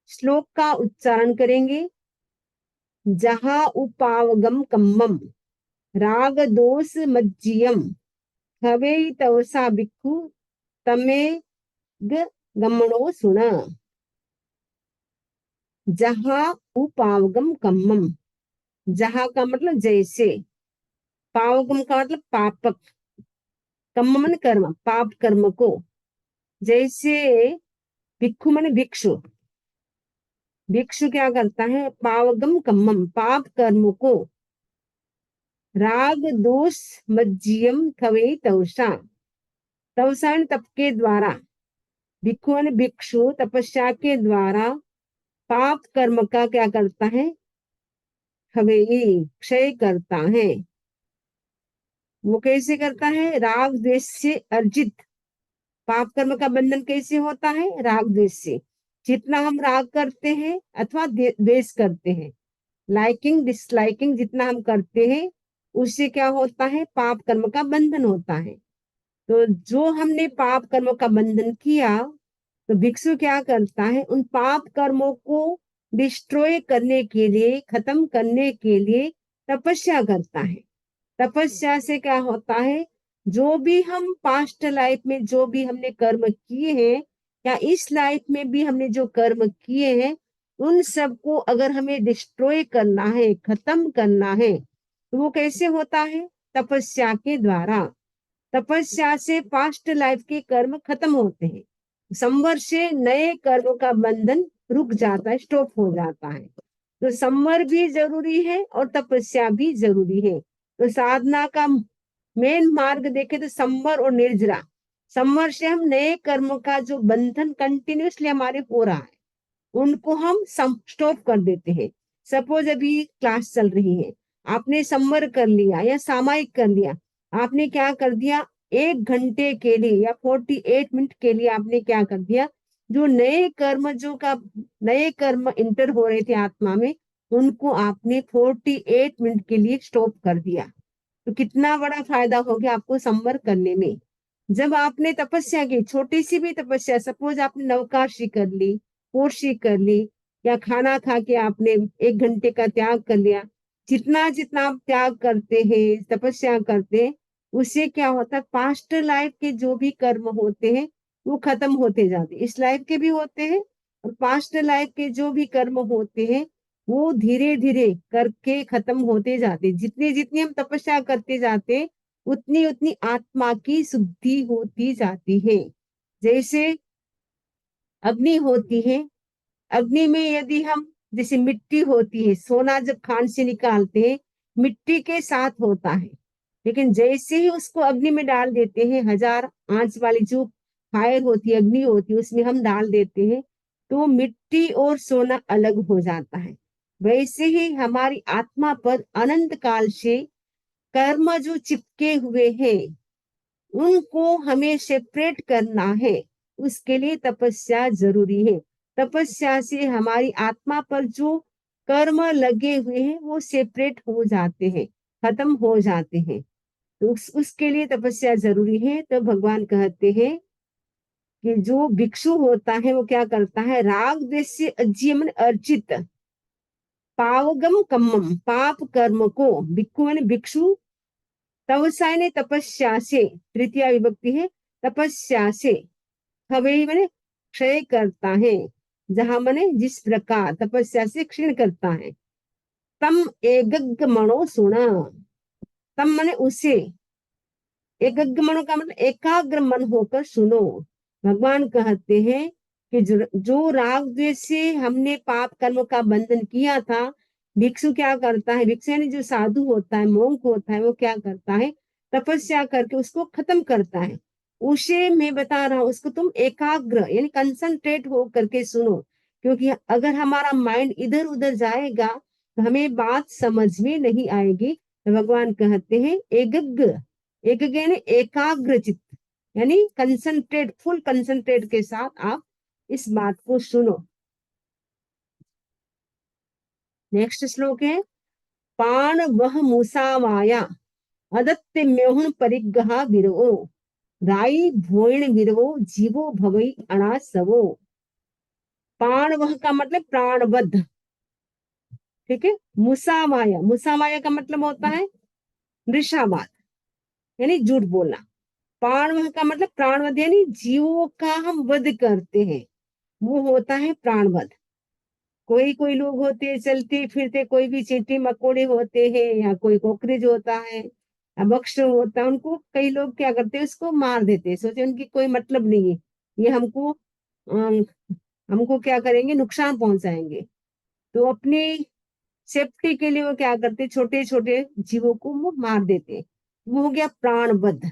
श्लोक का उच्चारण करेंगे। जहा उपावगम कम्मम राग दोष मज्जियम हवे तवसा भिक्खु तमे गमनो सुना। जहा उपावगम कम्मम, जहा का मतलब जैसे, पावगम का मतलब पापक, कम्म मन कर्म, पाप कर्म को, जैसे भिक्षु मन भिक्षु, भिक्षु क्या करता है, पावगम कम्मम पाप कर्म को, राग दोष मज्जियम थवे तवसा, तवसा तप के द्वारा, भिक्षु ने भिक्षु तपस्या के द्वारा पाप कर्म का क्या करता है, हवे क्षय करता है। वो कैसे करता है, राग द्वेष से अर्जित, पाप कर्म का बंधन कैसे होता है, राग द्वेष से। जितना हम राग करते हैं अथवा द्वेष करते हैं, लाइकिंग डिसलाइकिंग जितना हम करते हैं, उससे क्या होता है, पाप कर्म का बंधन होता है। तो जो हमने पाप कर्मों का बंधन किया, तो भिक्षु क्या करता है, उन पाप कर्मों को डिस्ट्रॉय करने के लिए, खत्म करने के लिए तपस्या करता है। तपस्या से क्या होता है, जो भी हम पास्ट लाइफ में जो भी हमने कर्म किए हैं, या इस लाइफ में भी हमने जो कर्म किए हैं, उन सबको अगर हमें डिस्ट्रॉय करना है, खत्म करना है, तो वो कैसे होता है, तपस्या के द्वारा। तपस्या से पास्ट लाइफ के कर्म खत्म होते हैं, संवर से नए कर्म का बंधन रुक जाता है, स्टॉप हो जाता है। तो संवर भी जरूरी है और तपस्या भी जरूरी है। तो साधना का मेन मार्ग देखे तो संवर और निर्जरा। संवर से हम नए कर्म का जो बंधन कंटिन्यूसली हमारे हो रहा है, उनको हम स्टॉप कर देते हैं। सपोज अभी क्लास चल रही है, आपने संवर कर लिया या सामायिक कर लिया, आपने क्या कर दिया, 1 घंटे के लिए या 48 मिनट के लिए आपने क्या कर दिया, जो नए कर्म जो का नए कर्म इंटर हो रहे थे आत्मा में, उनको आपने 48 मिनट के लिए स्टॉप कर दिया। तो कितना बड़ा फायदा हो गया आपको संवर करने में। जब आपने तपस्या की, छोटी सी भी तपस्या, सपोज आपने नवकाशी कर ली, कोशी कर ली, या खाना खा के आपने 1 घंटे का त्याग कर लिया, जितना जितना आप त्याग करते हैं, तपस्या करते हैं, उससे क्या होता है, पास्ट लाइफ के जो भी कर्म होते हैं वो खत्म होते जाते हैं। इस लाइफ के भी होते हैं और पास्ट लाइफ के जो भी कर्म होते हैं वो धीरे धीरे करके खत्म होते जाते। जितनी जितनी हम तपस्या करते जाते, उतनी उतनी आत्मा की शुद्धि होती जाती है। जैसे अग्नि होती है, अग्नि में यदि हम, जैसे मिट्टी होती है, सोना जब खान से निकालते हैं मिट्टी के साथ होता है, लेकिन जैसे ही उसको अग्नि में डाल देते हैं, 1000 आंच वाली जो फायर होती है, अग्नि होती है, उसमें हम डाल देते हैं, तो मिट्टी और सोना अलग हो जाता है। वैसे ही हमारी आत्मा पर अनंत काल से कर्म जो चिपके हुए हैं, उनको हमें सेपरेट करना है। उसके लिए तपस्या जरूरी है। तपस्या से हमारी आत्मा पर जो कर्म लगे हुए हैं वो सेपरेट हो जाते हैं, खत्म हो जाते हैं। तो उसके लिए तपस्या जरूरी है। तो भगवान कहते हैं कि जो भिक्षु होता है वो क्या करता है, राग द्वेष से अज्यमन अर्जित पावगम कम्मम पाप कर्म को, भिक्षु माने भिक्षु, तवसाय ने तपस्या से, तृतीया विभक्ति है, तपस्या से, हवे मैंने क्षय करता है, जहां मैंने जिस प्रकार तपस्या से क्षीण करता है। तम एकग्ग मनो सुना, तम मैंने उसे, एकग्ग मनो का मतलब एकाग्र मन होकर सुनो। भगवान कहते हैं कि जो राग द्वेष से हमने पाप कर्म का बंधन किया था, भिक्षु क्या करता है, भिक्षु यानी जो साधु होता है, मोंक होता है, वो क्या करता है, तपस्या करके उसको खत्म करता है। उसे मैं बता रहा हूं, उसको तुम एकाग्र यानी कंसंट्रेट हो करके सुनो, क्योंकि अगर हमारा माइंड इधर उधर जाएगा तो हमें बात समझ में नहीं आएगी। तो भगवान कहते हैं एकग्र, एकग्र यानी एकाग्र चित्त, यानी कंसंट्रेट, फुल कंसंट्रेट के साथ आप इस बात को सुनो। नेक्स्ट श्लोक है, पाण वह मूसावाया अदत्ते म्योहन परिग्रहा विरो राई भोइण विरो जीवो भवई अणासवो। पाण प्राण वह का मतलब प्राणबद्ध, ठीक है। मुसावाया, मुसावाया का मतलब होता है मृषावाद, यानी झूठ बोलना। प्राण वह का मतलब प्राणवध, यानी जीवों का हम वध करते हैं, वो होता है प्राणवध। कोई कोई लोग होते हैं चलते फिरते, कोई भी चींटी मकोड़े होते हैं, या कोई कॉकरोच होता है या बक्ष्य होता है, उनको कई लोग क्या करते हैं, उसको मार देते हैं, सोचे उनकी कोई मतलब नहीं है, ये हमको हमको क्या करेंगे, नुकसान पहुंचाएंगे। तो अपनी सेफ्टी के लिए वो क्या करते, छोटे छोटे जीवों को वो मार देते। वो हो गया प्राणवध।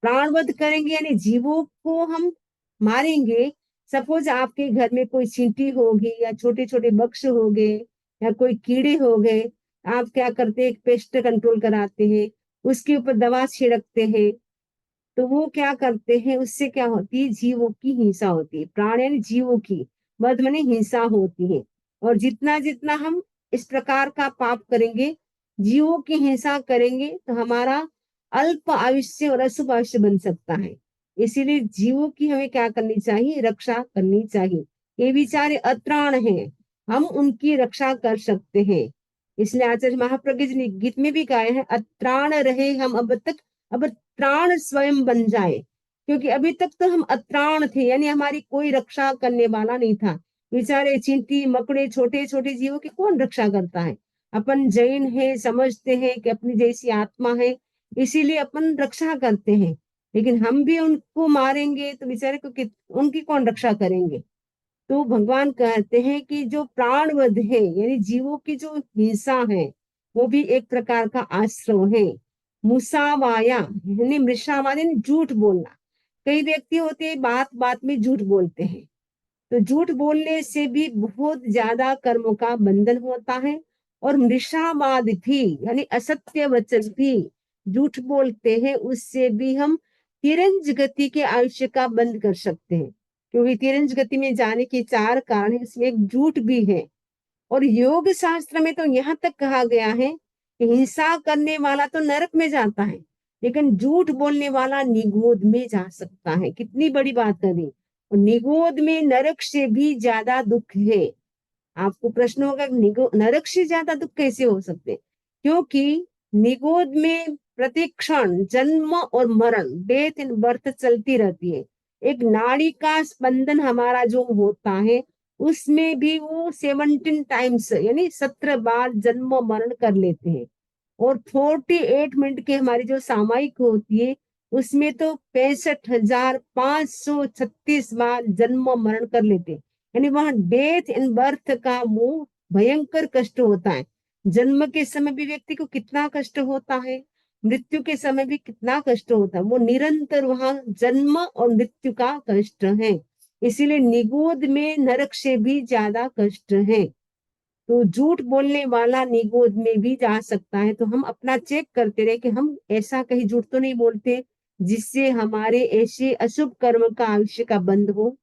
प्राणवध करेंगे यानी जीवों को हम मारेंगे। सपोज आपके घर में कोई चींटी होगी या छोटे छोटे बक्स हो गए या कोई कीड़े हो गए, आप क्या करते हैं, एक पेस्ट कंट्रोल कराते हैं, उसके ऊपर दवा छिड़कते हैं। तो वो क्या करते हैं, उससे क्या होती है, जीवों की हिंसा होती है। प्राण यानी जीवों की, वध माने हिंसा होती है। और जितना जितना हम इस प्रकार का पाप करेंगे, जीवों की हिंसा करेंगे, तो हमारा अल्प आयुष्य और अशुभ आयुष्य बन सकता है। इसीलिए जीवों की हमें क्या करनी चाहिए, रक्षा करनी चाहिए। ये बेचारे अत्राण हैं, हम उनकी रक्षा कर सकते हैं। इसलिए आचार्य महाप्रज्ञ जी ने गीत में भी गाया है, अत्राण रहे हम अब तक, अब त्राण स्वयं बन जाए। क्योंकि अभी तक तो हम अत्राण थे, यानी हमारी कोई रक्षा करने वाला नहीं था। बेचारे चींटी मकड़े छोटे छोटे जीवों की कौन रक्षा करता है। अपन जैन है, समझते हैं कि अपनी जैसी आत्मा है, इसीलिए अपन रक्षा करते हैं। लेकिन हम भी उनको मारेंगे तो बेचारे को उनकी कौन रक्षा करेंगे। तो भगवान कहते हैं कि जो प्राणवध है, यानी जीवों की जो हिंसा है, वो भी एक प्रकार का आश्रव है। मुसावाया यानी मृषावाद यानी झूठ बोलना। कई व्यक्ति होते हैं बात बात में झूठ बोलते हैं, तो झूठ बोलने से भी बहुत ज्यादा कर्मों का बंधन होता है। और मृषावाद भी यानी असत्य वचन भी झूठ बोलते हैं, उससे भी हम तिरंज गति के आयुष्य का बंद कर सकते हैं। क्योंकि तिरंज गति में जाने के चार कारण है, इसमें एक झूठ भी है। और योग शास्त्र में तो यहाँ तक कहा गया है कि हिंसा करने वाला तो नरक में जाता है, लेकिन झूठ बोलने वाला निगोद में जा सकता है। कितनी बड़ी बात करी। और निगोद में नरक से भी ज्यादा दुख है। आपको प्रश्न होगा नरक से ज्यादा दुख कैसे हो सकते, क्योंकि निगोद में प्रतिक्षण जन्म और मरण, डेथ एंड बर्थ चलती रहती है। एक नाड़ी का स्पंदन हमारा जो होता है, उसमें भी वो 17 टाइम्स यानी 17 बार जन्म मरण कर लेते हैं। और 48 मिनट की हमारी जो सामायिक होती है, उसमें तो 65,536 बार जन्म मरण कर लेते हैं। यानी वहां डेथ एंड बर्थ का वो भयंकर कष्ट होता है। जन्म के समय भी व्यक्ति को कितना कष्ट होता है, मृत्यु के समय भी कितना कष्ट होता है। वो निरंतर वहां जन्म और मृत्यु का कष्ट है। इसीलिए निगोद में नरक से भी ज्यादा कष्ट है। तो झूठ बोलने वाला निगोद में भी जा सकता है। तो हम अपना चेक करते रहे कि हम ऐसा कहीं झूठ तो नहीं बोलते जिससे हमारे ऐसे अशुभ कर्म का आयुष्य का बंध हो।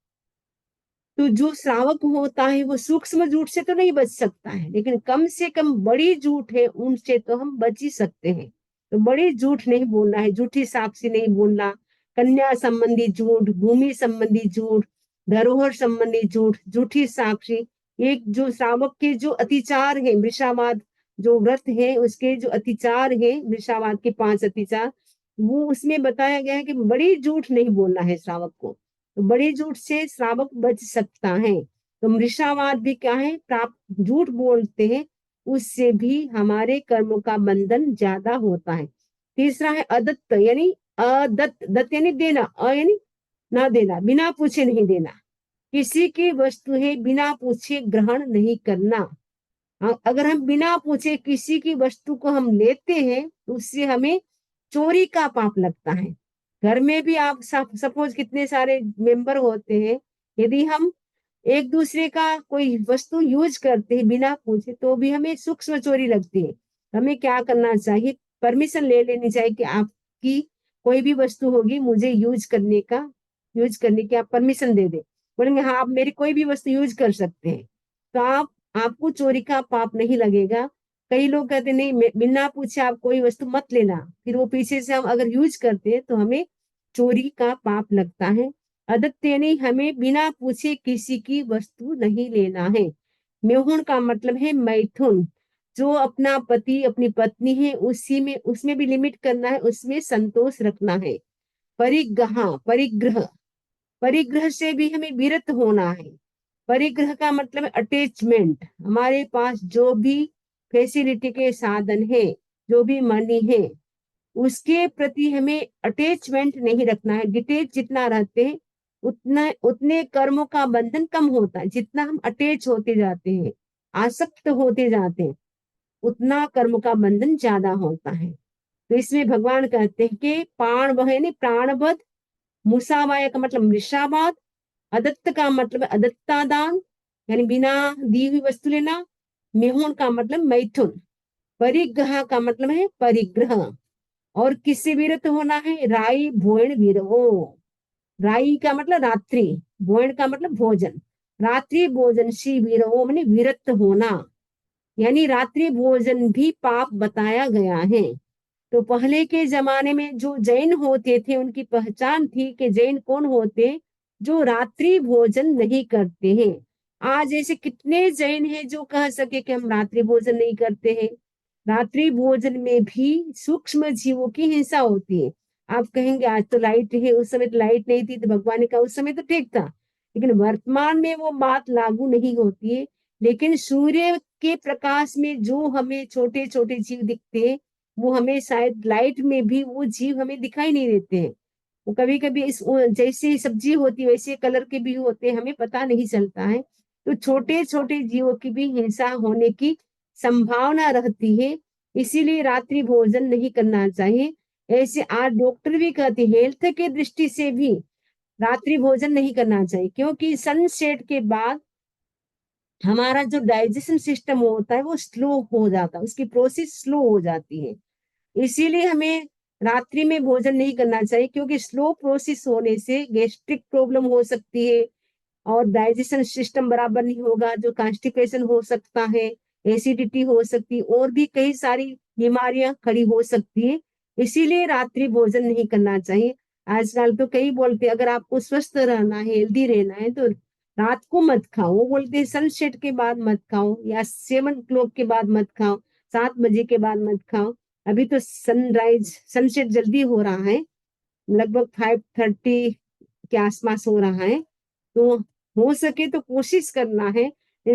तो जो श्रावक होता है वो सूक्ष्म झूठ से तो नहीं बच सकता है, लेकिन कम से कम बड़ी झूठ है उनसे तो हम बच ही सकते हैं। तो बड़ी झूठ नहीं बोलना है, झूठी साक्षी नहीं बोलना, कन्या संबंधी झूठ, भूमि संबंधी झूठ, धरोहर संबंधी झूठ, झूठी साक्षी। एक जो श्रावक के जो अतिचार है, वृषावाद जो व्रत है उसके जो अतिचार है, वृषावाद के 5 अतिचार, वो उसमें बताया गया है कि बड़ी झूठ नहीं बोलना है श्रावक को। तो बड़ी झूठ से श्रावक बच सकता है। तो मृषावाद भी क्या है, प्राप्त झूठ बोलते हैं, उससे भी हमारे कर्मों का बंधन ज्यादा होता है। तीसरा है अदत्त यानी अदत्त, दत्त यानी देना, यानी ना देना, बिना पूछे नहीं देना। किसी की वस्तु है बिना पूछे ग्रहण नहीं करना। अगर हम बिना पूछे किसी की वस्तु को हम लेते हैं तो उससे हमें चोरी का पाप लगता है। घर में भी आप सपोज कितने सारे मेंबर होते हैं, यदि हम एक दूसरे का कोई वस्तु यूज करते हैं बिना पूछे तो भी हमें सूक्ष्म चोरी लगती है। हमें क्या करना चाहिए, परमिशन ले लेनी चाहिए कि आपकी कोई भी वस्तु होगी मुझे यूज करने की आप परमिशन दे दे। बोलेंगे हाँ आप मेरी कोई भी वस्तु यूज कर सकते हैं, तो आपको चोरी का पाप नहीं लगेगा। कई लोग कहते नहीं बिना पूछे आप कोई वस्तु मत लेना, फिर वो पीछे से हम अगर यूज करते हैं तो हमें चोरी का पाप लगता है। अदत्त यानी हमें बिना पूछे किसी की वस्तु नहीं लेना है। मेहुण का मतलब है मैथुन, जो अपना पति अपनी पत्नी है उसी में उसमें भी लिमिट करना है, उसमें संतोष रखना है। परिग्रह परिग्रह परिग्रह से भी हमें विरत होना है। परिग्रह का मतलब है अटैचमेंट। हमारे पास जो भी फैसिलिटी के साधन है, जो भी मनी है, उसके प्रति हमें अटैचमेंट नहीं रखना है। डिटेच जितना रहते हैं उतना उतने कर्मों का बंधन कम होता है। जितना हम अटैच होते जाते हैं, आसक्त होते जाते हैं, उतना कर्म का बंधन ज्यादा होता है। तो इसमें भगवान कहते हैं कि प्राण वह नहीं प्राणवध, मुसावाय का मतलब मृषावाद, अदत्त का मतलब अदत्ता दान यानी बिना दी हुई वस्तु लेना, मेहुण का मतलब मैथुन, परिग्रह का मतलब है परिग्रह। और किससे विरत होना है? राई भोयण विरहो। राई का मतलब रात्रि, भोयण का मतलब भोजन, रात्रि भोजन सी विरहो माने विरत होना। यानी रात्रि भोजन भी पाप बताया गया है। तो पहले के जमाने में जो जैन होते थे उनकी पहचान थी कि जैन कौन होते? जो रात्रि भोजन नहीं करते हैं। आज ऐसे कितने जैन हैं जो कह सके कि हम रात्रि भोजन नहीं करते हैं। रात्रि भोजन में भी सूक्ष्म जीवों की हिंसा होती है। आप कहेंगे आज तो लाइट है, उस समय तो लाइट नहीं थी तो भगवान ने कहा उस समय तो ठीक था, लेकिन वर्तमान में वो बात लागू नहीं होती है। लेकिन सूर्य के प्रकाश में जो हमें छोटे छोटे जीव दिखते हैं, वो हमें शायद लाइट में भी वो जीव हमें दिखाई नहीं देते हैं। वो कभी कभी इस जैसे सब्जी होती है वैसे कलर के भी होते हैं, हमें पता नहीं चलता है। तो छोटे छोटे जीवों की भी हिंसा होने की संभावना रहती है। इसीलिए रात्रि भोजन नहीं करना चाहिए। ऐसे आज डॉक्टर भी कहते हैं हेल्थ के दृष्टि से भी रात्रि भोजन नहीं करना चाहिए, क्योंकि सनसेट के बाद हमारा जो डाइजेशन सिस्टम होता है वो स्लो हो जाता है, उसकी प्रोसेस स्लो हो जाती है। इसीलिए हमें रात्रि में भोजन नहीं करना चाहिए, क्योंकि स्लो प्रोसेस होने से गैस्ट्रिक प्रॉब्लम हो सकती है और डाइजेशन सिस्टम बराबर नहीं होगा, जो कॉन्स्टिपेशन हो सकता है, एसिडिटी हो सकती है, और भी कई सारी बीमारियां खड़ी हो सकती है। इसीलिए रात्रि भोजन नहीं करना चाहिए। आजकल तो कई बोलते हैं अगर आपको स्वस्थ रहना है, हेल्दी रहना है तो रात को मत खाओ। वो बोलते हैं सनसेट के बाद मत खाओ या 7 o'clock के बाद मत खाओ, 7 बजे के बाद मत खाओ। अभी तो सनराइज सनसेट जल्दी हो रहा है, लगभग 5:30 के आसपास हो रहा है। तो हो सके तो कोशिश करना है।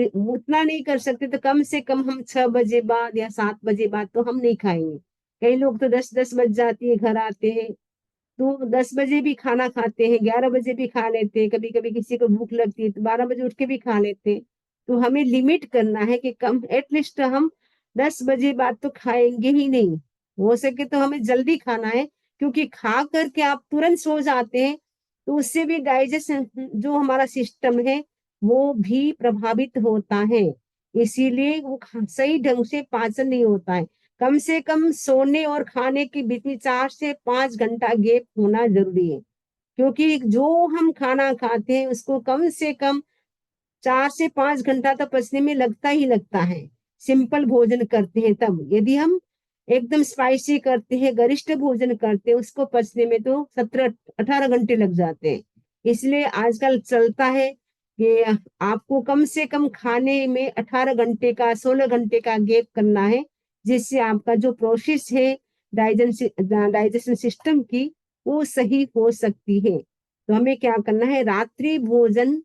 उतना नहीं कर सकते तो कम से कम हम 6 बजे बाद या 7 बजे बाद तो हम नहीं खाएंगे। कई लोग तो 10-10 बज जाती है घर आते हैं, तो 10 बजे भी खाना खाते हैं, 11 बजे भी खा लेते हैं, कभी कभी किसी को भूख लगती है तो 12 बजे उठ के भी खा लेते हैं। तो हमें लिमिट करना है कि कम एटलीस्ट हम 10 बजे बाद तो खाएंगे ही नहीं। हो सके तो हमें जल्दी खाना है, क्योंकि खा करके आप तुरंत सो जाते हैं तो उससे भी डाइजेशन जो हमारा सिस्टम है वो भी प्रभावित होता है। इसीलिए वो सही ढंग से पाचन नहीं होता है। कम से कम सोने और खाने के बीच में 4 से 5 घंटा गैप होना जरूरी है, क्योंकि जो हम खाना खाते हैं उसको कम से कम 4 से 5 घंटा तो पचने में लगता ही लगता है। सिंपल भोजन करते हैं तब, यदि हम एकदम स्पाइसी करते हैं, गरिष्ठ भोजन करते हैं, उसको पचने में तो 17-18 घंटे लग जाते हैं। इसलिए आजकल चलता है कि आपको कम से कम खाने में 18 घंटे का 16 घंटे का गैप करना है, जिससे आपका जो प्रोसेस है डाइजेशन सिस्टम की वो सही हो सकती है। तो हमें क्या करना है? रात्रि भोजन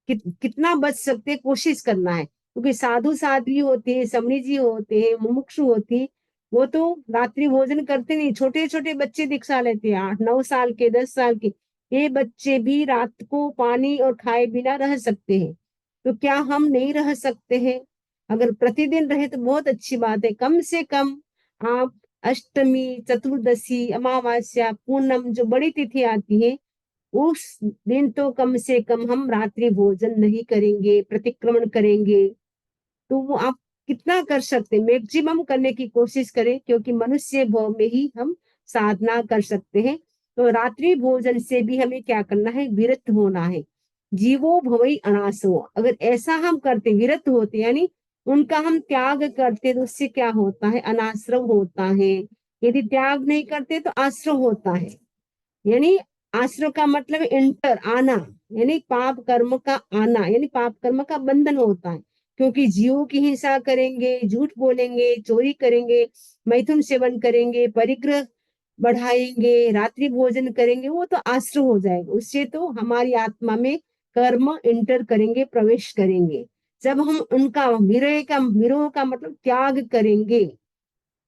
कितना बच सकते हैं कोशिश करना है, क्योंकि साधु साध्वी होते हैं, समणी जी होते हैं, मुमुक्षु होती हैं, वो तो रात्रि भोजन करते नहीं। छोटे छोटे बच्चे दिखा लेते हैं, 8-9 साल के, 10 साल के, ये बच्चे भी रात को पानी और खाए बिना रह सकते हैं। तो क्या हम नहीं रह सकते हैं? अगर प्रतिदिन रहे तो बहुत अच्छी बात है। कम से कम आप अष्टमी, चतुर्दशी, अमावस्या, पूनम जो बड़ी तिथि आती है उस दिन तो कम से कम हम रात्रि भोजन नहीं करेंगे, प्रतिक्रमण करेंगे। तो वो आप कितना कर सकते हैं मैक्सिमम करने की कोशिश करें, क्योंकि मनुष्य भाव में ही हम साधना कर सकते हैं। तो रात्रि भोजन से भी हमें क्या करना है? विरत होना है। जीवो भवई अनासो, अगर ऐसा हम करते विरत होते यानी उनका हम त्याग करते तो उससे क्या होता है? अनाश्रव होता है। यदि त्याग नहीं करते तो आश्रव होता है। यानी आश्रव का मतलब इंटर, आना, यानी पाप कर्म का आना, यानी पाप कर्म का बंधन होता है। क्योंकि जीवों की हिंसा करेंगे, झूठ बोलेंगे, चोरी करेंगे, मैथुन सेवन करेंगे, परिग्रह बढ़ाएंगे, रात्रि भोजन करेंगे, वो तो आश्रव हो जाएगा। उससे तो हमारी आत्मा में कर्म इंटर करेंगे, प्रवेश करेंगे। जब हम उनका विरोह का मतलब त्याग करेंगे,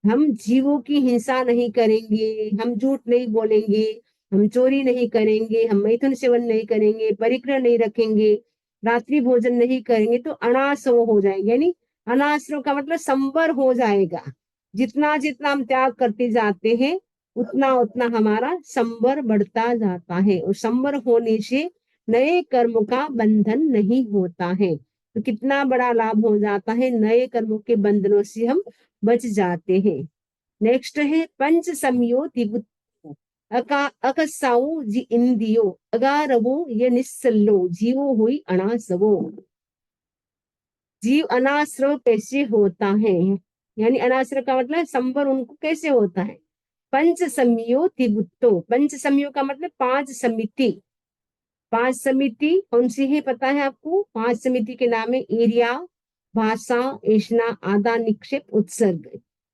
हम जीवों की हिंसा नहीं करेंगे, हम झूठ नहीं बोलेंगे, हम चोरी नहीं करेंगे, हम मैथुन सेवन नहीं करेंगे, परिग्रह नहीं रखेंगे, रात्रि भोजन नहीं करेंगे, तो अनासव हो जाएंगे। यानी अनाश्रव का मतलब संवर हो जाएगा। जितना जितना हम त्याग करते जाते हैं, उतना उतना हमारा संवर बढ़ता जाता है, और संवर होने से नए कर्म का बंधन नहीं होता है। तो कितना बड़ा लाभ हो जाता है, नए कर्मों के बंधनों से हम बच जाते हैं। नेक्स्ट है पंच समयो तिबुत्तो अकसाऊ जी इंदियो अगारवो ये निस्सल्लो जीवो हुई अनासवो। जीव अनाश्रव कैसे होता है, यानी अनाश्रव का मतलब संवर उनको कैसे होता है। पंच समयो तिबुत्तो, पंच समयो का मतलब पांच समिति। पांच समिति कौन सी है पता है आपको? पांच समिति के नाम है ईर्ष्या, भाषा, ऐष्णा, आदान निक्षेप, उत्सर्ग।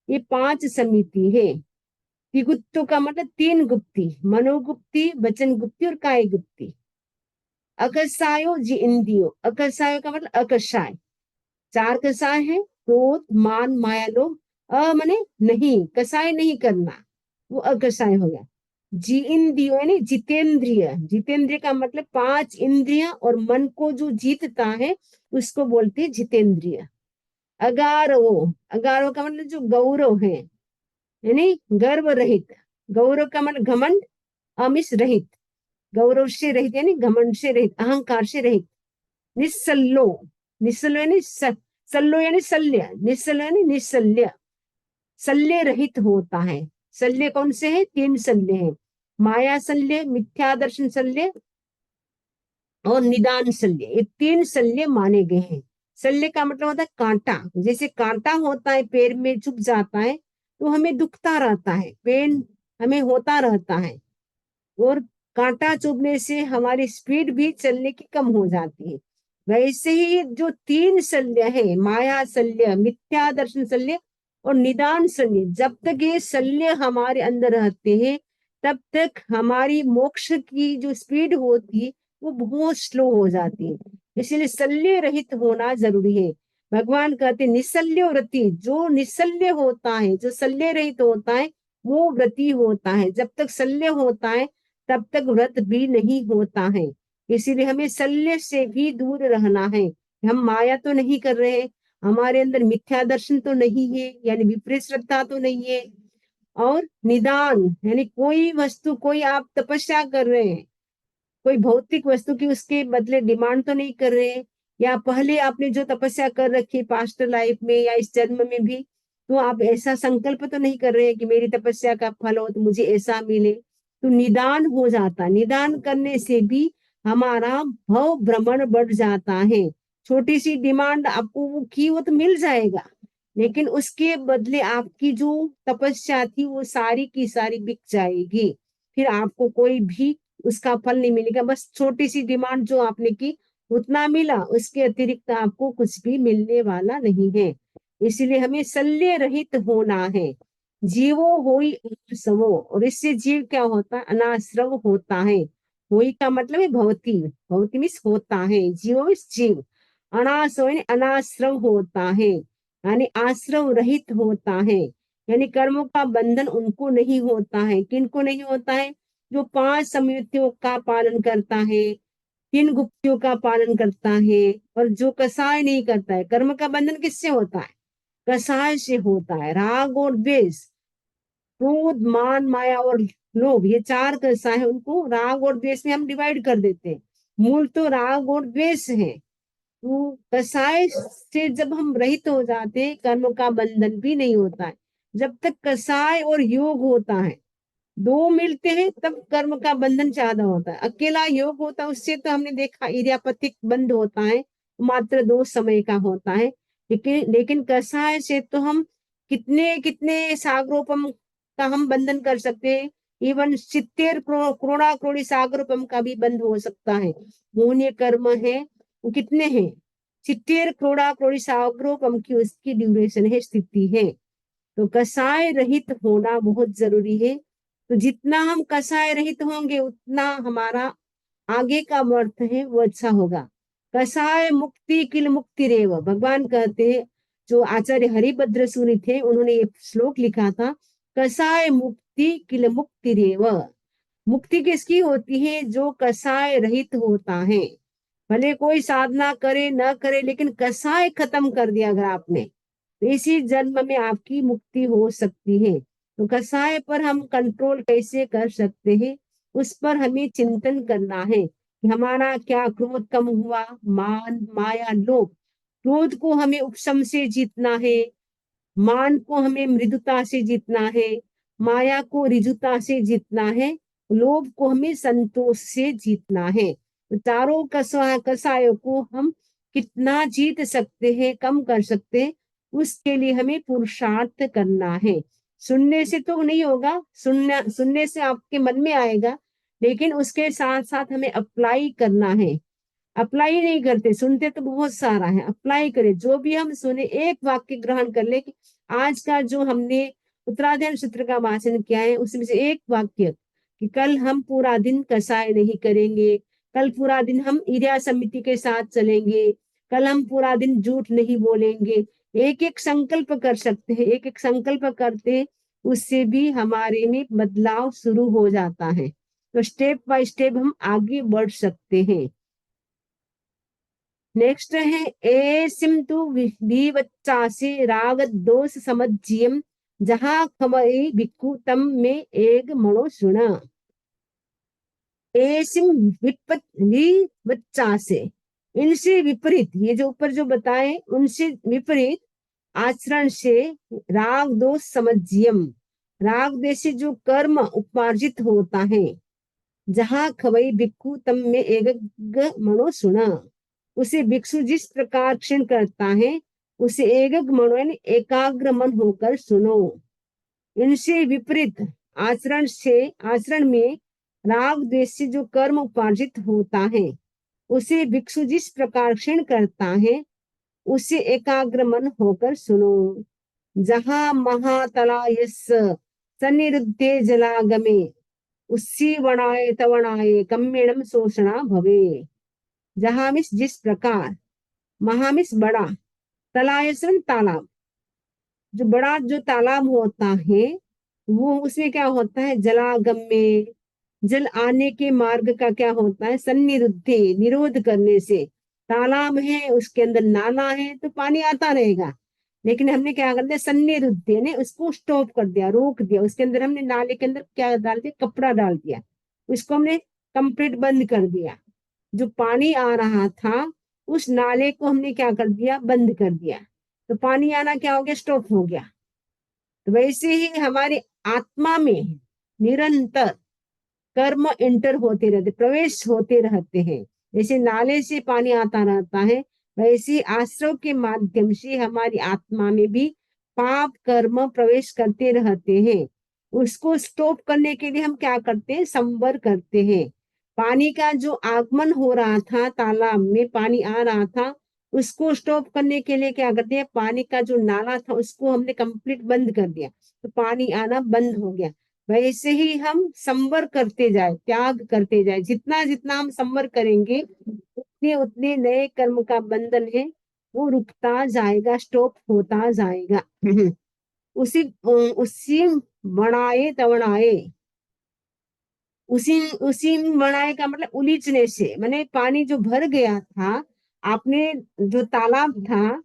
ये पांच समिति है। त्रिगुप्तों का मतलब तीन गुप्ती, मनोगुप्ती, वचन गुप्ती और काय गुप्ती। अकसायो जी इंद्रियो, अकसायो का मतलब अकसाय, चार कसाय है, क्रोध, मान, माया, लोभ। मने नहीं, कसाय नहीं करना, वो अकसाय हो गया। जी इंद्रियो यानी जितेंद्रिय, जितेंद्रिय का मतलब पांच इंद्रियां और मन को जो जीतता है उसको बोलते हैं जितेंद्रिय। अगारो, अगारो का मतलब जो गौरव है, यानी गर्व रहित। गौरव का मतलब घमंड, अमिष रहित, गौरव से रहित यानी घमंड से रहित, अहंकार से रहित। निस्सल्लो, निस्सल्लो यानी सल्लो यानी शल्य, निस्सल्लो यानी निस्सल्य, शल्य रहित होता है। शल्य कौन से है? तीन शल्य है, माया शल्य, मिथ्या दर्शन शल्य और निदान शल्य। ये तीन शल्य माने गए हैं। शल्य का मतलब होता है कांटा, जैसे कांटा होता है पैर में चुभ जाता है तो हमें दुखता रहता है, पेन हमें होता रहता है, और कांटा चुभने से हमारी स्पीड भी चलने की कम हो जाती है। वैसे ही जो तीन शल्य है, माया शल्य, मिथ्या दर्शन शल्य और निदान शल्य, जब तक ये शल्य हमारे अंदर रहते हैं तब तक हमारी मोक्ष की जो स्पीड होती है वो बहुत स्लो हो जाती है। इसलिए शल्य रहित होना जरूरी है। भगवान कहते निशल्य व्रति, जो निशल्य होता है, जो शल्य रहित होता है वो व्रति होता है। जब तक शल्य होता है तब तक व्रत भी नहीं होता है। इसीलिए हमें शल्य से भी दूर रहना है। हम माया तो नहीं कर रहे हैं, हमारे अंदर मिथ्या दर्शन तो नहीं है, यानी विपरीत श्रद्धा तो नहीं है, और निदान यानी कोई वस्तु, कोई आप तपस्या कर रहे हैं, कोई भौतिक वस्तु की उसके बदले डिमांड तो नहीं कर रहे हैं, या पहले आपने जो तपस्या कर रखी है पास्ट लाइफ में या इस जन्म में भी, तो आप ऐसा संकल्प तो नहीं कर रहे हैं कि मेरी तपस्या का फल हो तो मुझे ऐसा मिले। तो निदान हो जाता, निदान करने से भी हमारा भव भ्रमण बढ़ जाता है। छोटी सी डिमांड आपको वो की वो तो मिल जाएगा, लेकिन उसके बदले आपकी जो तपस्या थी वो सारी की सारी बिक जाएगी, फिर आपको कोई भी उसका फल नहीं मिलेगा। बस छोटी सी डिमांड जो आपने की उतना मिला, उसके अतिरिक्त आपको कुछ भी मिलने वाला नहीं है। इसलिए हमें शल्य रहित होना है। जीवो होई अनासवो, और इससे जीव क्या होता है? अनाश्रव होता है। होई का मतलब है भवती, भवती मीन्स होता है, जीव मीन्स जीव, अनासव यानी अनाश्रव होता है, यानी आश्रव रहित होता है। यानी कर्मों का बंधन उनको नहीं होता है। किनको नहीं होता है? जो पांच समयुक्तियों का पालन करता है, तीन गुप्तियों का पालन करता है, और जो कसाय नहीं करता है। कर्म का बंधन किससे होता है? कसाय से होता है। राग और द्वेष, क्रोध, मान, माया और लोभ, ये चार कसाय है, उनको राग और द्वेष में हम डिवाइड कर देते हैं। मूल तो राग और द्वेष है। तो कसाय से जब हम रहित हो जाते हैं, कर्म का बंधन भी नहीं होता है। जब तक कसाय और योग होता है, दो मिलते हैं, तब कर्म का बंधन ज्यादा होता है। अकेला योग होता है उससे तो हमने देखा इर्यापतिक बंध होता है, मात्र 2 समय का होता है। लेकिन कसाय से तो हम कितने कितने सागरोपम का हम बंधन कर सकते हैं। इवन चित्तेर क्रोड़ा क्रोड़ी सागरोपम का भी बंध हो सकता है। मोहनीय कर्म है वो कितने हैं, चित्तेर क्रोड़ा क्रोड़ी सागरोपम की उसकी ड्यूरेशन है, स्थिति है। तो कसाय रहित होना बहुत जरूरी है। तो जितना हम कसाय रहित होंगे उतना हमारा आगे का अर्थ है वो अच्छा होगा। कसाय मुक्ति किल मुक्ति रेव, भगवान कहते हैं, जो आचार्य हरिभद्र सूरि थे उन्होंने ये श्लोक लिखा था, कसाय मुक्ति किल मुक्ति रेव। मुक्ति किसकी होती है, जो कसाय रहित होता है। भले कोई साधना करे न करे, लेकिन कसाय खत्म कर दिया अगर आपने, तो इसी जन्म में आपकी मुक्ति हो सकती है। तो कसाय पर हम कंट्रोल कैसे कर सकते हैं, उस पर हमें चिंतन करना है कि हमारा क्या क्रोध कम हुआ, मान माया लोभ, क्रोध को हमें उपशम से जीतना है, मान को हमें मृदुता से जीतना है, माया को ऋजुता से जीतना है, लोभ को हमें संतोष से जीतना है। तो चारों कसायों को हम कितना जीत सकते हैं, कम कर सकते हैं, उसके लिए हमें पुरुषार्थ करना है। सुनने से तो नहीं होगा, सुनने से आपके मन में आएगा, लेकिन उसके साथ साथ हमें अप्लाई करना है। अप्लाई नहीं करते, सुनते तो बहुत सारा है, अप्लाई करें। जो भी हम सुने एक वाक्य ग्रहण कर ले कि आज का जो हमने उत्तराधायन सूत्र का वाचन किया है उसमें से एक वाक्य कि कल हम पूरा दिन कसाय नहीं करेंगे, कल पूरा दिन हम ईर्ष्या समिति के साथ चलेंगे, कल हम पूरा दिन झूठ नहीं बोलेंगे। एक एक संकल्प कर सकते हैं, एक एक संकल्प करते हैं, उससे भी हमारे में बदलाव शुरू हो जाता है। तो स्टेप बाय स्टेप हम आगे बढ़ सकते हैं। नेक्स्ट है ए सिम तु विवच्चासे राग दोष समज्जियम जहां खमई भिक्खु तम में एक मणो सुना। ए सिम विवच्चासे, इनसे विपरीत, ये जो ऊपर जो बताए उनसे विपरीत आचरण से राग दोष समज्जियम, राग देश से जो कर्म उपार्जित होता है, जहां खवई भिक्खु तम में एक मणो सुना, उसे भिक्षु जिस प्रकार क्षीण करता है उसे एकग मनो यानी एकाग्र मन होकर सुनो। इनसे विपरीत आचरण में राग द्वेष से जो कर्म उपार्जित होता है उसे भिक्षु जिस प्रकार क्षीण करता है उसे एकाग्र मन होकर सुनो। जहां महातलायस सन्निरुद्धे जलागमे उसी वणाए तवणाए कम्मेणम शोषणा भवे। जहां मिस जिस प्रकार, महामिस बड़ा, तलायसम तालाब, जो बड़ा जो तालाब होता है वो उसमें क्या होता है, जलागम में जल आने के मार्ग का क्या होता है, सन्निरुद्धे निरोध करने से। तालाब है उसके अंदर नाला है तो पानी आता रहेगा, लेकिन हमने क्या कर दिया, सन्निरुद्धे ने उसको स्टॉप कर दिया, रोक दिया, उसके अंदर हमने नाले के अंदर क्या डाल दिया, कपड़ा डाल दिया, उसको हमने कंप्लीट बंद कर दिया। जो पानी आ रहा था उस नाले को हमने क्या कर दिया, बंद कर दिया, तो पानी आना क्या हो गया, स्टॉप हो गया। तो वैसे ही हमारी आत्मा में निरंतर कर्म एंटर होते रहते, प्रवेश होते रहते हैं। जैसे नाले से पानी आता रहता है, वैसे आश्रव के माध्यम से हमारी आत्मा में भी पाप कर्म प्रवेश करते रहते हैं। उसको स्टॉप करने के लिए हम क्या करते हैं, संवर करते हैं। पानी का जो आगमन हो रहा था, तालाब में पानी आ रहा था, उसको स्टॉप करने के लिए क्या करते हैं, पानी का जो नाला था उसको हमने कंप्लीट बंद कर दिया, तो पानी आना बंद हो गया। वैसे ही हम संवर करते जाए, त्याग करते जाए, जितना जितना हम संवर करेंगे उतने उतने नए कर्म का बंधन है वो रुकता जाएगा, स्टॉप होता जाएगा। उसी उसी बनाए तवणाए, उसी उसी बनाए का मतलब उलीचने से, माने पानी जो भर गया था, आपने जो तालाब था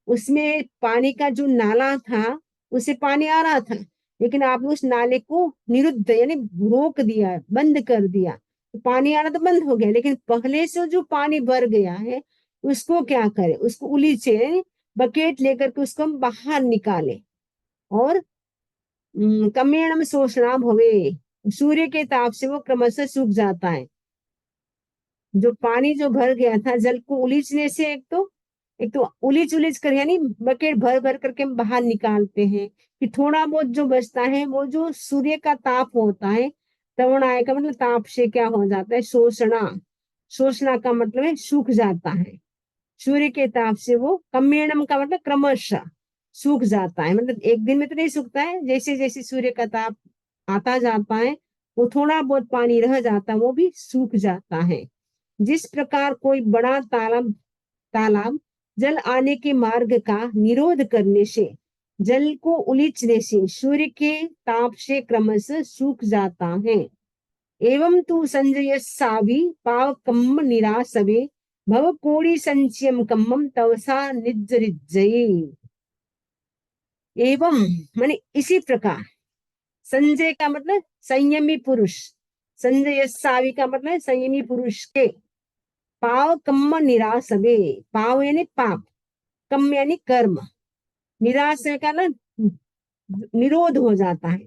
उसमें पानी का जो नाला था उससे पानी आ रहा था, लेकिन आपने उस नाले को निरुद्ध यानी रोक दिया, बंद कर दिया, तो पानी आना तो बंद हो गया, लेकिन पहले से जो पानी भर गया है उसको क्या करे, उसको उलीचे, बकेट लेकर के उसको हम बाहर निकाले। और कमेण में शोषणा भवे, सूर्य के ताप से वो क्रमशः सूख जाता है। जो पानी जो भर गया था, जल को उलीचने से एक तो उलीच उलीच कर यानी बकेट भर भर करके हम बाहर निकालते हैं, कि थोड़ा बहुत जो बचता है वो जो सूर्य का ताप होता है तवणाय का मतलब ताप से क्या हो जाता है, शोषणा। शोषणा का मतलब है सूख जाता है। सूर्य के ताप से वो कम्यणम का मतलब क्रमशः सूख जाता है, मतलब एक दिन में तो नहीं सूखता है, जैसे जैसे सूर्य का ताप आता जाता है वो थोड़ा बहुत पानी रह जाता है, वो भी सूख जाता है। जिस प्रकार कोई बड़ा तालाब तालाब जल आने के मार्ग का निरोध करने से, जल को उलीचने से सूर्य के ताप से क्रमशः सूख जाता है। एवं तु संजय सावी पावकम्म निरासवे भव कोड़ी संचयम कम्मम तवसा निज्जरिज्जये। एवं माने इसी प्रकार, संजय का मतलब संयमी पुरुष, संजय सावी का मतलब है संयमी पुरुष के, पाव कम्म निरासवे, पाव यानी पाप, कम यानी कर्म, निराश का ना निरोध हो जाता है।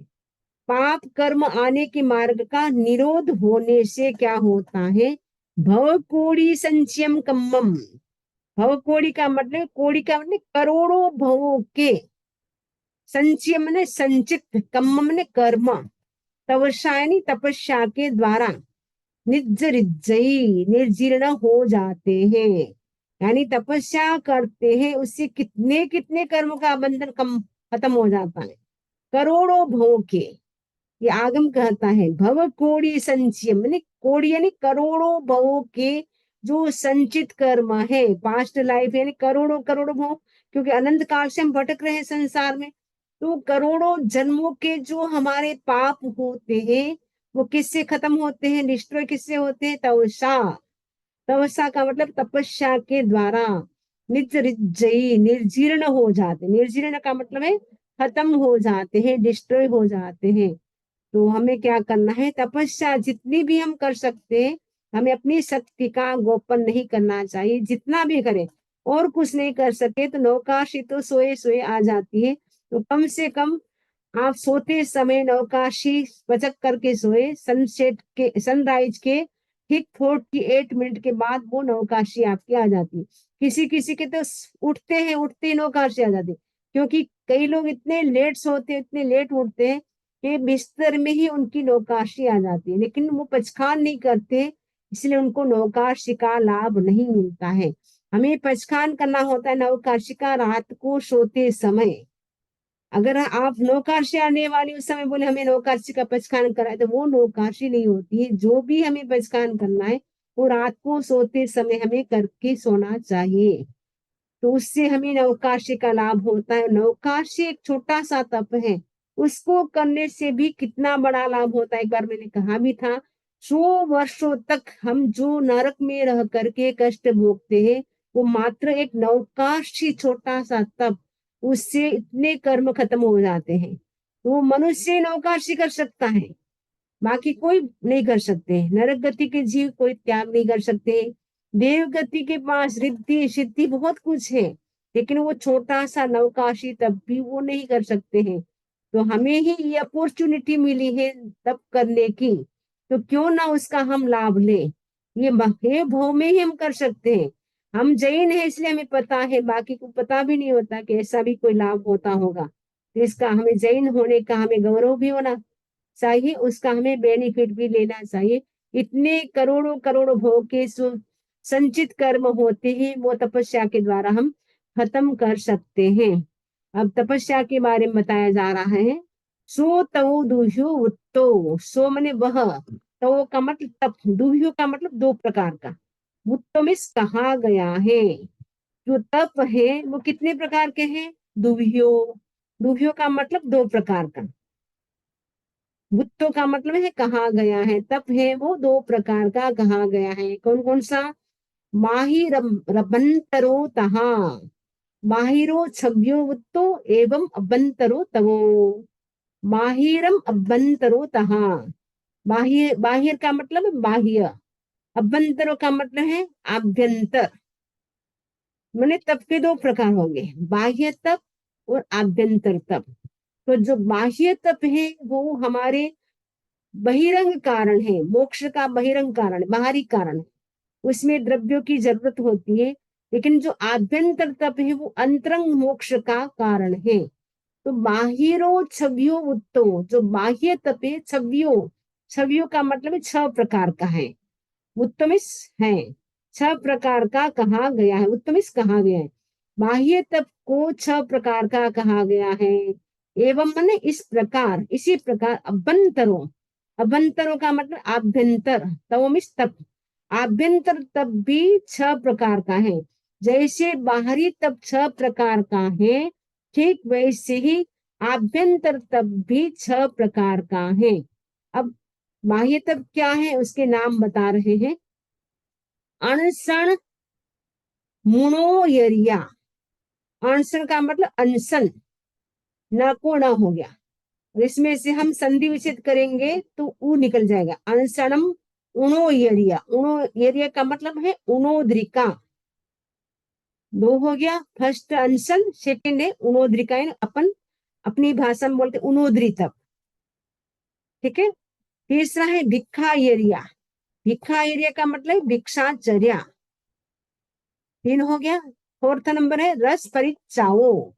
पाप कर्म आने के मार्ग का निरोध होने से क्या होता है, भव कोड़ी संचयम कम्मम। भव कोड़ी का मतलब, कोड़ी का मतलब करोड़ों भवों के, संचय मैंने संचित, कम्म मैंने कर्म, तपस्यायनी तपस्या के द्वारा, निज्जरिज्जयी निर्जीर्ण हो जाते हैं। यानी तपस्या करते हैं उससे कितने कितने कर्म का बंधन कम खत्म हो जाता है, करोड़ों भवों के। ये आगम कहता है भव कोड़ी संचय, मैंने कोड़ी यानी करोड़ों भवों के जो संचित कर्म है, पास्ट लाइफ यानी करोड़ों करोड़ों भव, क्योंकि अनंत काल से हम भटक रहे हैं संसार में, तो करोड़ों जन्मों के जो हमारे पाप होते हैं वो किससे खत्म होते हैं, डिस्ट्रॉय किससे होते हैं, तवसा। तपस्या का मतलब तपस्या के द्वारा, निजरिज्जयी निर्जीर्ण हो जाते, निर्जीर्ण का मतलब है खत्म हो जाते हैं, डिस्ट्रॉय हो जाते हैं। तो हमें क्या करना है, तपस्या जितनी भी हम कर सकते हैं, हमें अपनी शक्ति का गोपन नहीं करना चाहिए, जितना भी करें। और कुछ नहीं कर सके तो नौकाशी तो सोए सोए आ जाती है, तो कम से कम आप सोते समय नौकाशी बचक करके सोए, सनसेट के सनराइज के ठीक 48 मिनट के बाद वो नौकाशी आपकी आ जाती है। किसी किसी के तो उठते हैं, उठते ही नौकाशी आ जाती है, क्योंकि कई लोग इतने लेट सोते हैं, इतने लेट उठते हैं कि बिस्तर में ही उनकी नौकाशी आ जाती है, लेकिन वो पचखान नहीं करते, इसलिए उनको नौकाशी का लाभ नहीं मिलता है। हमें पचखान करना होता है नौकाशी का रात को सोते समय। अगर आप नौकाशी आने वाली उस समय बोले हमें नौकाशी का पचखान कराए, तो वो नौकाशी नहीं होती है। जो भी हमें पचखान करना है वो रात को सोते समय हमें करके सोना चाहिए, तो उससे हमें नवकाशी का लाभ होता है। नवकाशी एक छोटा सा तप है, उसको करने से भी कितना बड़ा लाभ होता है, एक बार मैंने कहा भी था। 100 वर्षों तक हम जो नरक में रह करके कष्ट भोगते हैं, वो मात्र एक नवकाशी छोटा सा तप, उससे इतने कर्म खत्म हो जाते हैं। तो वो मनुष्य नवकाशी कर सकता है, बाकी कोई नहीं कर सकते। नरक गति के जीव कोई त्याग नहीं कर सकते। देव गति के पास रिद्धि सिद्धि बहुत कुछ है, लेकिन वो छोटा सा नवकाशी तब भी वो नहीं कर सकते हैं। तो हमें ही ये अपॉर्चुनिटी मिली है तब करने की, तो क्यों ना उसका हम लाभ लें। ये हे भव में ही हम कर सकते हैं। हम जैन है इसलिए हमें पता है, बाकी को पता भी नहीं होता कि ऐसा भी कोई लाभ होता होगा। तो इसका हमें जैन होने का हमें गौरव भी होना चाहिए, उसका हमें बेनिफिट भी लेना चाहिए। इतने करोड़ों करोड़ों भोग के संचित कर्म होते हैं, वो तपस्या के द्वारा हम खत्म कर सकते हैं। अब तपस्या के बारे में बताया जा रहा है। सो तव दुह्यो उत्तो, सो मने वह, तो का मतलब तप, दुह्यो का मतलब दो प्रकार का, उत्तो में कहा गया है। जो तप है वो कितने प्रकार के हैं, दुह्यो, दुह्यो का मतलब दो प्रकार का, बुत्तो का मतलब है कहा गया है, तप है वो दो प्रकार का कहा गया है। कौन कौन सा, माही रबंतरो तहा, माहिरो छव्यो बुत्तो एवं अबंतरो तवो, माहिरम अभ्यंतरो तहा। बाह्य, बाहिर का मतलब है बाह्य, अभ्यंतरो का मतलब है आभ्यंतर। मैंने तप के दो प्रकार होंगे, बाह्य तप और आभ्यंतर तप। तो जो बाह्य तप है वो हमारे बहिरंग कारण है, मोक्ष का बहिरंग कारण, बाहरी कारण है, उसमें द्रव्यों की जरूरत होती है। लेकिन जो आभ्यंतर तप है वो अंतरंग मोक्ष का कारण है। तो बाहिरो छवियो उत्तो, जो बाह्य तप है छवियों, छवियों का मतलब है 6 प्रकार का है। उत्तमिस है, 6 प्रकार का कहा गया है। उत्तमिस कहा गया है। बाह्य तप को 6 प्रकार का कहा गया है। एवं माने इस प्रकार, इसी प्रकार अभ्यंतरों, अभ्यंतरों का मतलब आभ्यंतर, तवोमिस तप, आभ्यंतर तप भी 6 प्रकार का है। जैसे बाहरी तप 6 प्रकार का है, ठीक वैसे ही आभ्यंतर तप भी 6 प्रकार का है। अब बाह्य तप क्या है उसके नाम बता रहे हैं। अनशन, मुणोयरिया। अनशन का मतलब अनशन, न को न हो गया, और इसमें से हम संधि विच्छेद करेंगे तो उ निकल जाएगा। अनशनम उणोयरिया, उणोयरिया का मतलब है उणोद्रिका। दो हो गया, फर्स्ट अनशन, सेकंड है उणोद्रिका, अपन अपनी भाषा में बोलते उणोद्री तप। ठीक है। तीसरा है भिक्खा एरिया। भिक्खा एरिया का मतलब भिक्षाचर्या। 3 हो गया। फोर्थ नंबर है रस परिचाओ।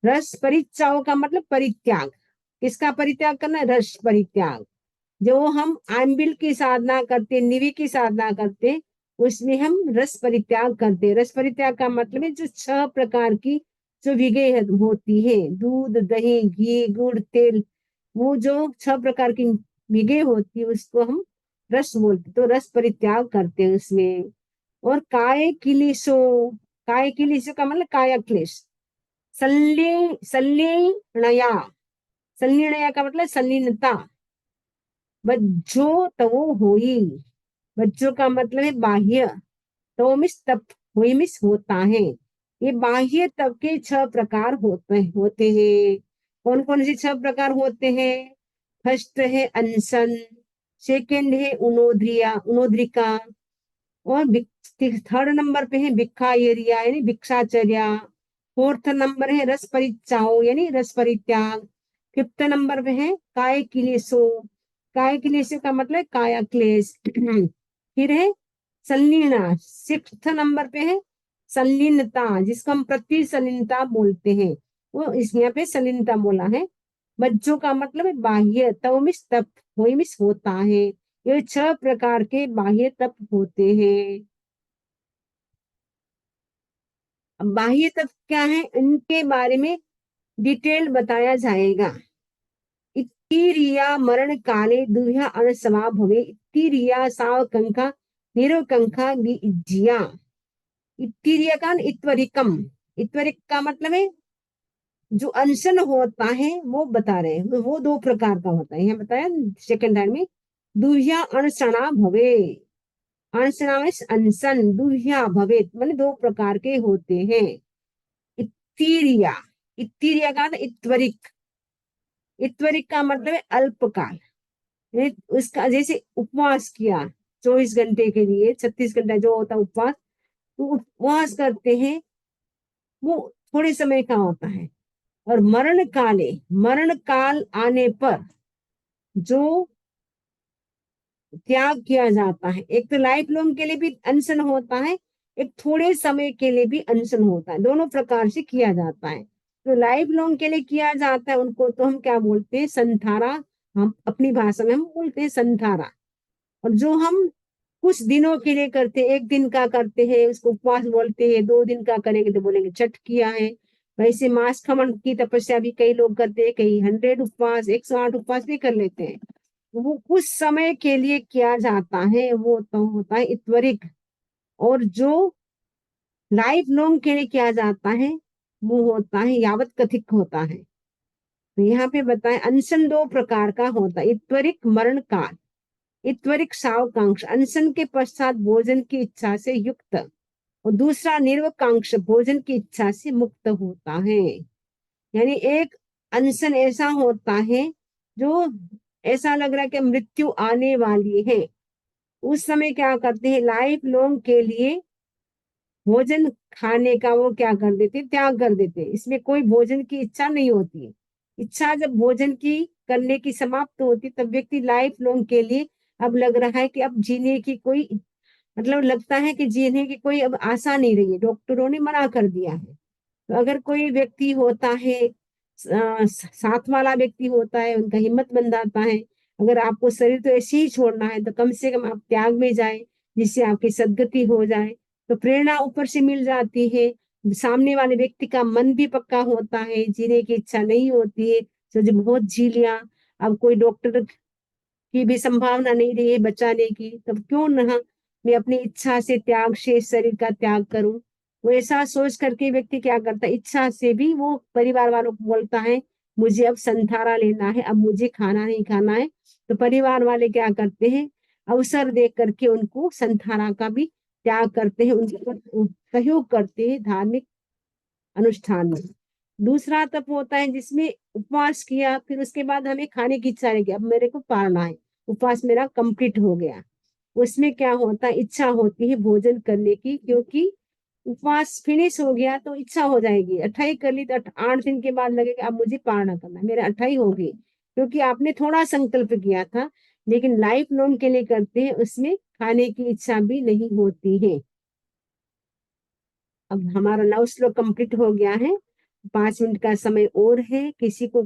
रस परिचाओ का मतलब परित्याग। किसका परित्याग करना है? रस परित्याग। जो हम आंबिल की साधना करते, निवि की साधना करते, उसमें हम रस परित्याग करते। रस परित्याग का मतलब है जो 6 प्रकार की जो विगय होती है, दूध, दही, घी, गुड़, तेल, वो जो 6 प्रकार की विगय होती है उसको हम रस बोलते, तो रस परित्याग करते हैं उसमें। और काय किलिशो, काय किलिशो का मतलब काया क्लेश। संलीनया, संलीनया का मतलब संलीनता। बज्जो तवो होई, बज्जो का मतलब है बाह्य, तो मिस तप, हुई मिस होता है। ये बाह्य तप के 6 प्रकार होते हैं। कौन कौन से 6 प्रकार होते हैं? फर्स्ट है अनशन, सेकंड है उनोद्रिया, उनोद्रिका, और थर्ड नंबर पे है भिक्खा एरिया यानी भिक्षाचर्या। फोर्थ नंबर है रस परिचाओ यानी रस परित्याग। फिफ्थ नंबर पे है काय क्लेशो, काय क्लेशो का मतलब काया क्लेश। फिर है संलीना, सिक्स्थ नंबर पे है संलीनता, जिसको हम प्रति संलीनता बोलते हैं, वो इस यहाँ पे संलीनता बोला है। बच्चों का मतलब है बाह्य, तवमिस तप, होइमिस होता है। ये 6 प्रकार के बाह्य तप होते हैं। अब बाह्य तप क्या है इनके बारे में डिटेल बताया जाएगा। इत्तीरिया मरण काले दुह्या अनसमा भवे, इत्तीरिया सावकंका निरवकंका विज्जिया। इत्तीरिया का इत्वरिकम, इत्वरिक का मतलब है जो अनशन होता है वो बता रहे हैं। वो 2 प्रकार का होता है, यहाँ बताया सेकंड लाइन में। दुह्या अनशना भवे, अनशना में अनशन, दुह्या भवे मतलब 2 प्रकार के होते हैं। इत्तीरिया, इत्तीरिया का इत्वरिक, इत्वरिक का मतलब है अल्पकाल। उसका जैसे उपवास किया 24 घंटे के लिए, 36 घंटा जो होता है उपवास, तो उपवास करते हैं, वो थोड़े समय का होता है। और मरण काले, मरण काल आने पर जो त्याग किया जाता है, एक तो लाइफ लॉन्ग के लिए भी अनशन होता है, एक थोड़े समय के लिए भी अनशन होता है, दोनों प्रकार से किया जाता है। तो लाइफ लॉन्ग के लिए किया जाता है उनको तो हम क्या बोलते हैं? संथारा। हम अपनी भाषा में हम बोलते हैं संथारा। और जो हम कुछ दिनों के लिए करते हैं, 1 दिन का करते हैं उसको उपवास बोलते हैं, 2 दिन का करेंगे तो बोलेंगे छठ किया है। वैसे मास खमन की तपस्या भी कई लोग करते हैं, कई 100 उपवास, 108 उपवास भी कर लेते हैं। वो कुछ समय के लिए किया जाता है, वो तो होता है इत्वरिक। और जो लाइफ लॉन्ग के लिए किया जाता है वो होता है यावत कथिक होता है। तो यहाँ पे बताए अनशन 2 प्रकार का होता है, इत्वरिक मरण काल। इत्वरिक सावकांक्ष, अनशन के पश्चात भोजन की इच्छा से युक्त, और दूसरा निर्वकांक्ष, भोजन की इच्छा से मुक्त होता है। यानी एक अनशन ऐसा होता है जो ऐसा लग रहा है कि मृत्यु आने वाली है, उस समय क्या करते हैं? लाइफ लॉन्ग के लिए भोजन खाने का वो क्या कर देते? त्याग कर देते। इसमें कोई भोजन की इच्छा नहीं होती है। इच्छा जब भोजन की करने की समाप्त होती तब व्यक्ति लाइफ लॉन्ग के लिए अब लग रहा है कि अब जीने की कोई, मतलब लगता है कि जीने की कोई अब आशा नहीं रही है, डॉक्टरों ने मना कर दिया है। तो अगर कोई व्यक्ति होता है, साथ वाला व्यक्ति होता है, उनका हिम्मत बंधाता है, अगर आपको शरीर तो ऐसे ही छोड़ना है तो कम से कम आप त्याग में जाए, जिससे आपकी सद्गति हो जाए। तो प्रेरणा ऊपर से मिल जाती है, सामने वाले व्यक्ति का मन भी पक्का होता है, जीने की इच्छा नहीं होती है तो जो बहुत जी लिया, अब कोई डॉक्टर की भी संभावना नहीं रही है बचाने की, तब क्यों ना मैं अपनी इच्छा से, त्याग से शरीर का त्याग करूं। वो ऐसा सोच करके व्यक्ति क्या करता है, इच्छा से भी वो परिवार वालों को बोलता है मुझे अब संथारा लेना है, अब मुझे खाना नहीं खाना है। तो परिवार वाले क्या करते हैं, अवसर देख करके उनको संथारा का भी त्याग करते हैं, उनको सहयोग करते हैं धार्मिक अनुष्ठान में। दूसरा तप होता है जिसमें उपवास किया, फिर उसके बाद हमें खाने की इच्छा नहीं की, अब मेरे को पारना है, उपवास मेरा कंप्लीट हो गया। उसमें क्या होता है, इच्छा होती है भोजन करने की, क्योंकि उपवास फिनिश हो गया तो इच्छा हो जाएगी, 28 कर ली तो 8 दिन के बाद लगेगा अब मुझे पारना करना है, मेरे 28 हो गई, क्योंकि आपने थोड़ा संकल्प किया था। लेकिन लाइफ लॉन्ग के लिए करते हैं, उसमें खाने की इच्छा भी नहीं होती है। अब हमारा 9 श्लोक कंप्लीट हो गया है, 5 मिनट का समय और है, किसी को